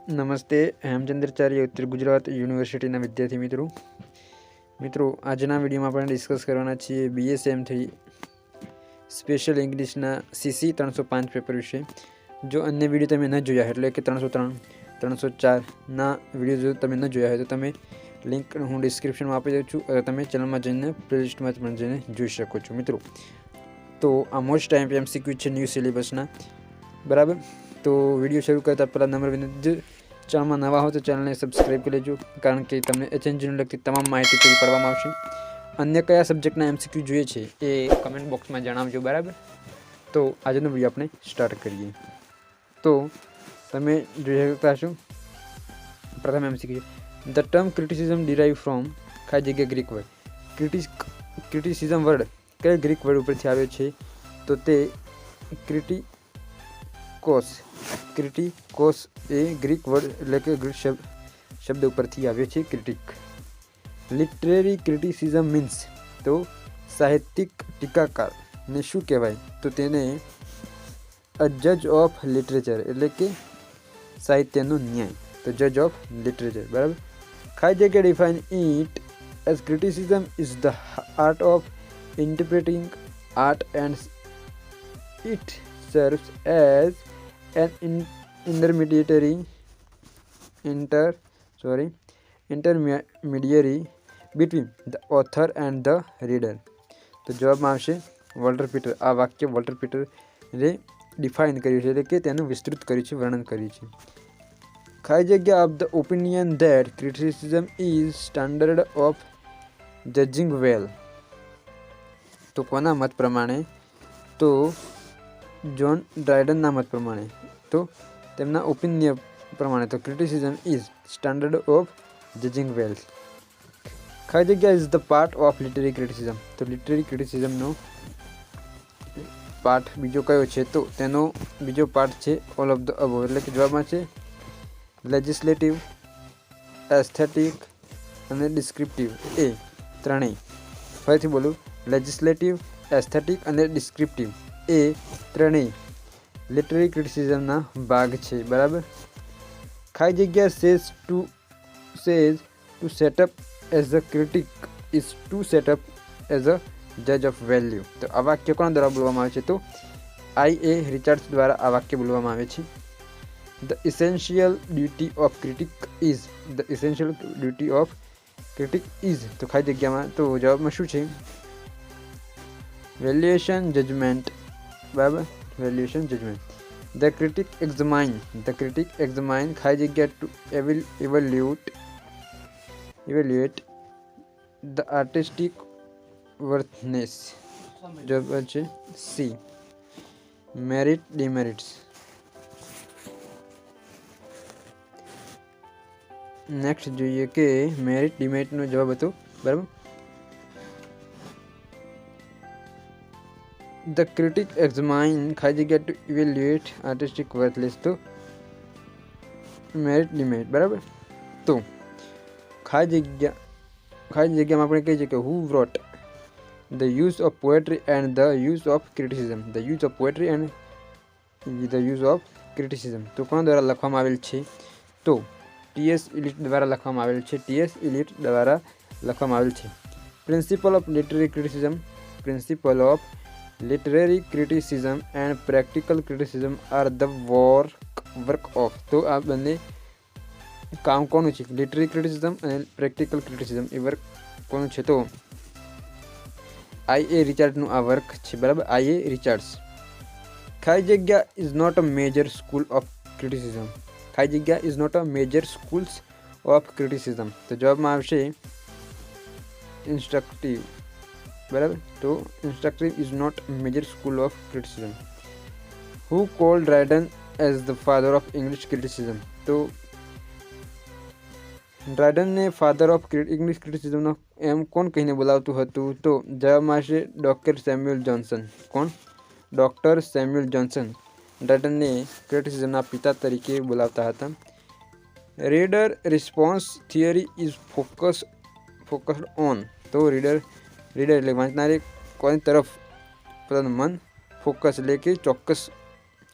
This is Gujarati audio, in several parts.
નમસ્તે હેમચંદ્રાચાર્ય ઉત્તર ગુજરાત યુનિવર્સિટીના વિદ્યાર્થી મિત્રો આજના વિડીયોમાં આપણે ડિસ્કસ કરવાના છીએ BSM3 સ્પેશિયલ ઇંગ્લિશના CC 305 પેપર વિશે। જો અન્ય વિડીયો તમે ન જોયા એટલે કે 303 304ના વિડીયો જો તમે ન જોયા હોય તો તમે લિંક હું ડિસ્ક્રિપ્શનમાં આપી દઉં છું, તમે ચેનલમાં જઈને પ્લેલિસ્ટમાં પણ જઈને જોઈ શકો છો। મિત્રો તો આ મોસ્ટ MCQ છે ન્યૂ સિલેબસના, બરાબર। तो वीडियो शुरू करता पहला नंबर विनंती, चैनल में नवा हो तो चैनल ने सब्सक्राइब कर लीजिए कारण के तमने HNG ने लगती तमाम माहिती पूरी पाडवामां आवशे। अन्य कया सब्जेक्टना MCQ જોઈએ છે એ कमेंट बॉक्स में जणावजो, बराबर। तो આજનો વિડિયો આપણે સ્ટાર્ટ કરીએ। તો તમે જોઈ શકતા છો પ્રથમ MCQ, the term criticism derive from ખાલી જગ્યા ગ્રીક વર્ડ। ક્રિટિસિઝમ વર્ડ કયા ગ્રીક વર્ડ ઉપરથી આવ્યો છે તો તે क्रिटिकोस ए ग्रीक वर्ड એટલે કે ગ્રીક શબ્દ ઉપરથી આવ્યો છે ક્રિટિક। લિટરેરી ક્રિટિસિઝમ મીન્સ તો સાહિત્યિક ટીકાકાર ને શું કહેવાય તો તેને અ જજ ઓફ લિટરેચર એટલે કે સાહિત્યનો ન્યાય, તો જજ ઓફ લિટરેચર, બરાબર। ખાલી જગ્યા define it as criticism is the art of interpreting art and it serves as an intermediary between the author and the reader। तो जवाब में आवशे वॉल्टर पीटर। आ वाक्य वॉल्टर पीटर ने डिफाइन कर्युं छे એટલે કે તેનું વિસ્તૃત કર્યું છે, વર્ણન કર્યું છે। ખાલી જગ્યા of the opinion that criticism is standard of judging well, તો કોના મત પ્રમાણે તો जॉन ड्राइडन मत प्रमाणे, तो तेमना ओपिनियन प्रमाणे तो criticism is standard of judging well. खाली जग्या is the part of literary criticism, तो लिटरेरी क्रिटिसिझम नो पार्ट बीजो कयो छे तो तेनो बीजो पार्ट छे ऑल ऑफ द अबव, એટલે કે જવાબમાં છે લેજિસ્લેટિવ, એસ્થેટિક અને ડિસ્ક્રિપ્ટિવ એ ત્રણેય। ફરીથી બોલું, લેજિસ્લેટિવ, એસ્થેટિક અને ડિસ્ક્રિપ્ટિવ એ ત્રણેય લિટરેરી ક્રિટિસિઝમના ભાગ છે, બરાબર। ખાલી જગ્યા says to set up as a critic is to set up as a જજ ઓફ વેલ્યુ, તો આ વાક્ય કોના દ્વારા બોલવામાં આવે છે તો IA રિચાર્ડ્સ દ્વારા આ વાક્ય બોલવામાં આવે છે। The essential duty of critic is તો ખાલી જગ્યામાં તો જવાબમાં શું છે વેલ્યુએશન જજમેન્ટ, बराबर, valuation judgement. The critic examine खाली जगह to evaluate the artistic worthness, जवाब है सी मेरिट डिमेरिट्स। नेक्स्ट જોઈએ કે मेरिट डिमेरिट નો જવાબ હતો, બરાબર। द क्रिटिक एग्जामाइन खाली जगह टू इवेल्युएट आर्टिस्टिक वर्थलेस, तो मेरिट डिमेरिट, बराबर। तो खाली जगह में अपने कही कि who wrote the use of poetry and the use of criticism, तो कोना द्वारा लखवामां आवेल छे तो TS इलियट द्वारा लखवामां आवेल छे। Principle of literary criticism and practical criticism are the work of, तो आ बने काम कोनु छे literary criticism and practical criticism ए वर्क कोनु छे तो IA रिचार्ड्स नु आ वर्क छे, बराबर, IA रिचार्ड्स। खाली जग्या is not a major school of criticism, खाली जग्या is not a major schools of criticism, तो जवाब में आवशे इंस्ट्रक्टिव, बराबर। तो instructive is not major school of criticism. Who called Dryden as the father of English criticism, तो ड्राइडन ने फादर ऑफ इंग्लिश क्रिटिसिझम एम कोण कहीने बोलावतुं हतुं तो जवाब में आवशे डॉक्टर सैम्युअल जॉन्सन। कोण? डॉक्टर सैम्युअल जॉन्सन ड्राइडन ने क्रिटिसिझमना पिता तरीके बोलावता हता। Reader response theory is focused on, तो रीडर એટલે વાંચનારે કોની તરફ પોતાનું મન ફોકસ એટલે કે ચોક્કસ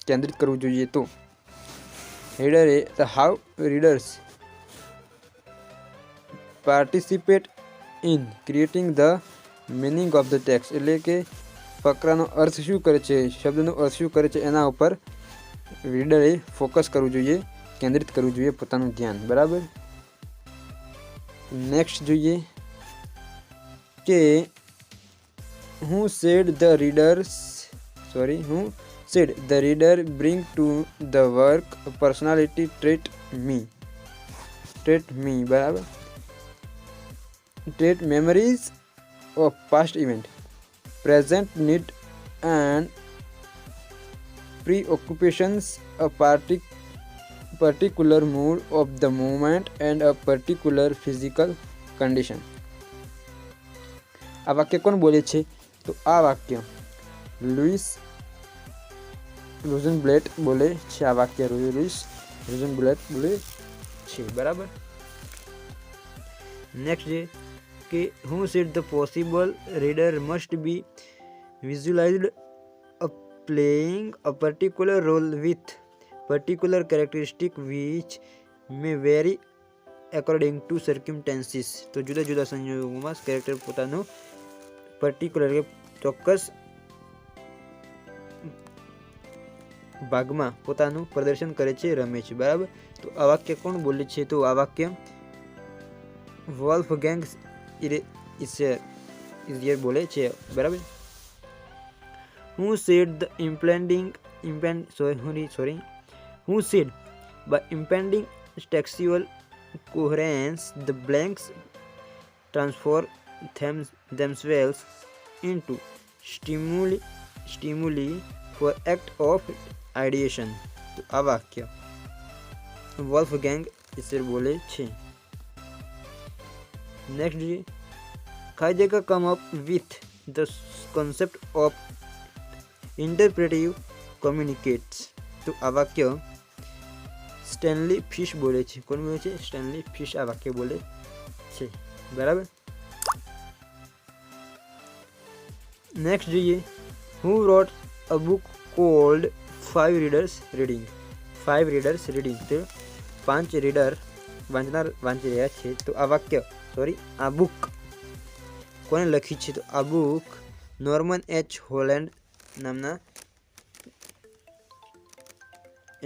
કેન્દ્રિત કરવું જોઈએ, તો રીડરે the how readers participate in creating the meaning of the text, એટલે કે ફકરાનો અર્થ શું કરે છે, શબ્દનો અર્થ શું કરે છે, એના ઉપર રીડરે ફોકસ કરવું જોઈએ, કેન્દ્રિત કરવું જોઈએ પોતાનું ધ્યાન. બરાબર. નેક્સ્ટ જોઈએ કે who said the reader bring to the work personality trait me. બરાબર. Trait memories of past event, present need and preoccupations, a particular mood of the moment and a particular physical condition. આ વાક્ય કોણ બોલે છે? તો આ વાક્ય લુઈસ રોઝનબ્લેટ બોલે છે. આ વાક્ય લુઈસ રોઝનબ્લેટ બોલે છે. બરાબર. નેક્સ્ટ છે કે who said the possible reader must be visualized playing a particular role with particular characteristic which may vary according to circumstances. તો જુદા જુદા સંજોગોમાં કેરેક્ટર પોતાનું પર્ટિક્યુલર કે ચોક્કસ ભાગમાં પોતાનું પ્રદર્શન કરે છે, રમે છે. બરાબર. તો આ વાક્ય કોણ બોલે છે? તો આ વાક્ય વોલ્ફગેંગ ઇઝિયર બોલે છે. બરાબર. Who said by impending textual coherence the blanks transform themselves into stimuli for act of ideation. તો આ વાક્ય વોલ્ફગેંગ ઇઝિયર બોલે છે. નેક્સ્ટ ખાઇજેકર come up with the concept of interpretive communicates. તો આ વાક્ય સ્ટેનલી ફિશ બોલે છે. કોણ બોલે છે? સ્ટેનલી ફિશ આ વાક્ય બોલે છે. બરાબર. નેક્સ્ટ જોઈએ who wrote a book called 5 readers reading. તો 5 રીડર વાંચનાર વાંચી રહ્યા છે. તો આ વાક્ય આ બુક કોને લખી છે? તો આ બુક નોર્મન એચ હોલેન્ડ નામના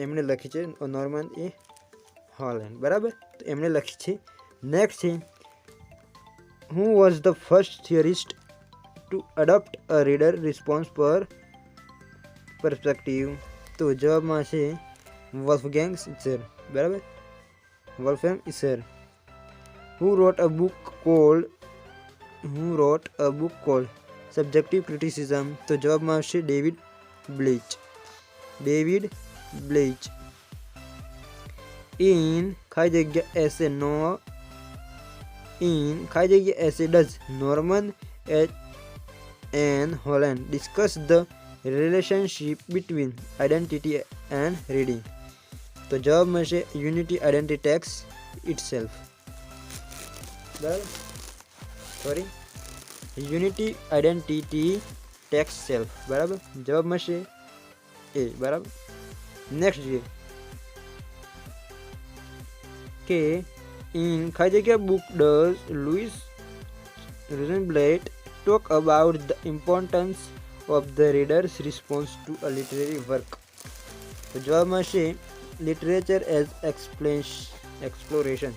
એમણે લખી છે. Norman A Holland. બરાબર. તો એમણે લખી છે. નેક્સ્ટ છે who was the first theorist to adopt a reader response perspective. તો જવાબમાં છે વોલ્ફગેંગ ઇઝિયર. બરાબર. Wolfgang Iser. Who wrote a book called subjective criticism. તો જવાબમાં આવશે ડેવિડ બ્લેચ. ઇન ખાલી જગ્યા essay does Norman N Holland discuss the relationship between identity and reading. તો જવાબ મળશે યુનિટી આઇડેન્ટિટી ટેક્સ ઇટસેલ્ફ. બરાબર. Unity identity tax self. બરાબર. જવાબ મળશે એ. બરાબર. નેક્સ્ટ જોઈએ કે ઇન ખાલી જગ્યા book does Louis Rosenblatt talk about the importance of the reader's response to a literary work. તો જવાબ મળશે લિટરેચર એઝ એક્સપ્લોરેશન.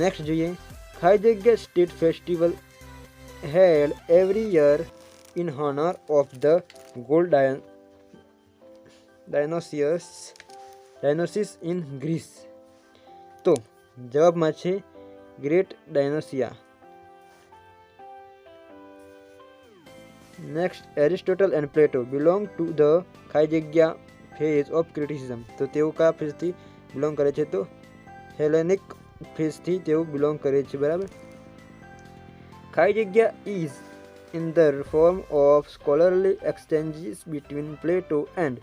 નેક્સ્ટ જોઈએ ખાલી જગ્યા state festival held every year in honour of the gold Dionysus in Greece. તો જવાબમાં છે great Dionysia. Next Aristotle and Plato belong to the ખાલી જગ્યા ફેઝ ઓફ ક્રિટિસિઝમ. તો તેઓ કયા ફેઝથી બિલોંગ કરે છે? તો હેલેનિક ફેઝથી તેઓ બિલોંગ કરે છે. બરાબર. ખાલી જગ્યા is in the form of scholarly exchanges between Plato and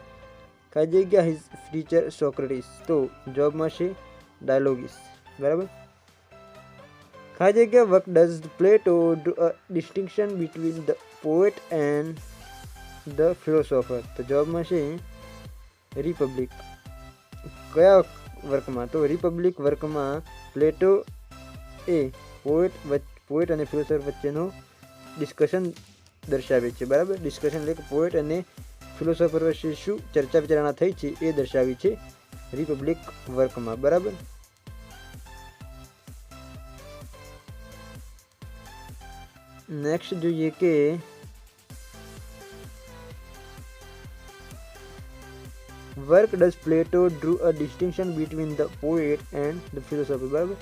ખાલી જગ્યા હિઝ ટીચર સોક્રેટિસ. તો જવાબમાં છે ડાયલોગિસ. બરાબર. ખાલી જગ્યા વર્ક ડઝ પ્લેટો do a distinction between the poet and the philosopher. તો જવાબમાં છે રિપબ્લિક. કયા વર્કમાં? તો રિપબ્લિક વર્કમાં પ્લેટો એ પોએટ અને ફિલોસોફર વચ્ચેનો ડિસ્કશન દર્શાવે છે. બરાબર, ડિસ્કશન એટલે કે પોએટ અને ફિલોસોફર વચ્ચે શું ચર્ચા વિચારણા થઈ છે એ દર્શાવી છે રિપબ્લિક વર્કમાં. બરાબર. નેક્સ્ટ જોઈએ કે work does Plato drew a distinction between the poet and the philosopher. બરાબર,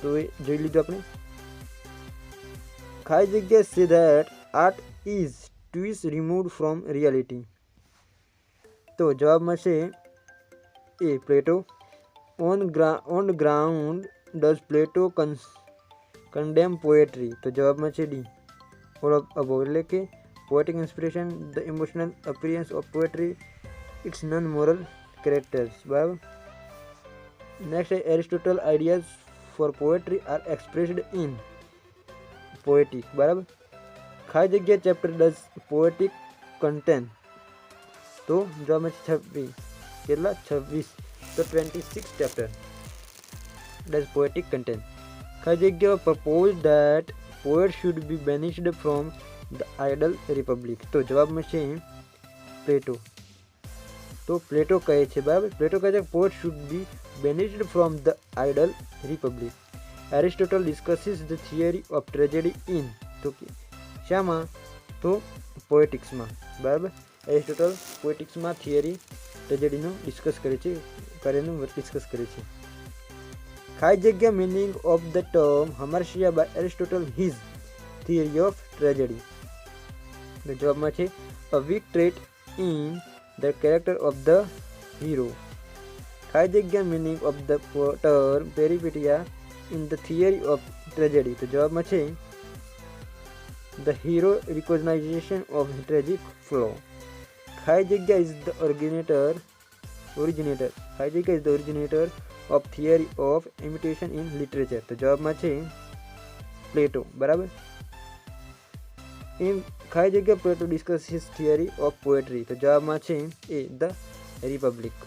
તો એ જોઈ લીધું આપણે. ખાલી જગ્યા say that art is twice removed from reality. તો જવાબમાં છે એ Plato. On ground does Plato condemn poetry. તો જવાબમાં છે ડી, ઓલ ઓફ અબોવ. એટલે કે poetic inspiration, the emotional appearance of poetry, its non moral characters. બરાબર. Next Aristotle ideas for poetry R expressed in poetic. બરાબર. ખાલી જગ્યા ચેપ્ટર ડઝ પોએટિક કન્ટેન. તો જવાબમાં છે 26. કેટલા? 26. તો 26 ચેપ્ટર ડઝ પોએટિક કન્ટેન. ખાલી જગ્યા propose that poet should be banished from the ideal republic. તો જવાબમાં છે પ્લેટો. તો પ્લેટો કહે છે, બરાબર, પ્લેટો કહે છે poet should be banished from the ideal republic. Aristotle discusses the theory of tragedy in. તો શામાં? તો પોએટિક્સમાં. બરાબર, એરિસ્ટોટલ પોએટિક્સમાં થિયરી ટ્રેજેડીનું ડિસ્કસ કરે છે. ખાલી જગ્યા મિનિંગ ઓફ ધ ટર્મ હર્મસિયા by Aristotle his theory of tragedy. તો જવાબમાં છે a weak trait in the character of the hero. ખાલી જગ્યા meaning of the term peripeteia in the theory of tragedy. તો જવાબમાં છે the hero recognization of tragic flaw. ખાલી જગ્યા ઇઝ ધ ઓરિજિનેટર. ખાલી જગ્યા is the originator of theory of imitation in literature. તો જવાબમાં છે પ્લેટો. બરાબર. ખાલી જગ્યા Plato discuss his theory of poetry. તો જવાબમાં છે એ ધ રિપબ્લિક.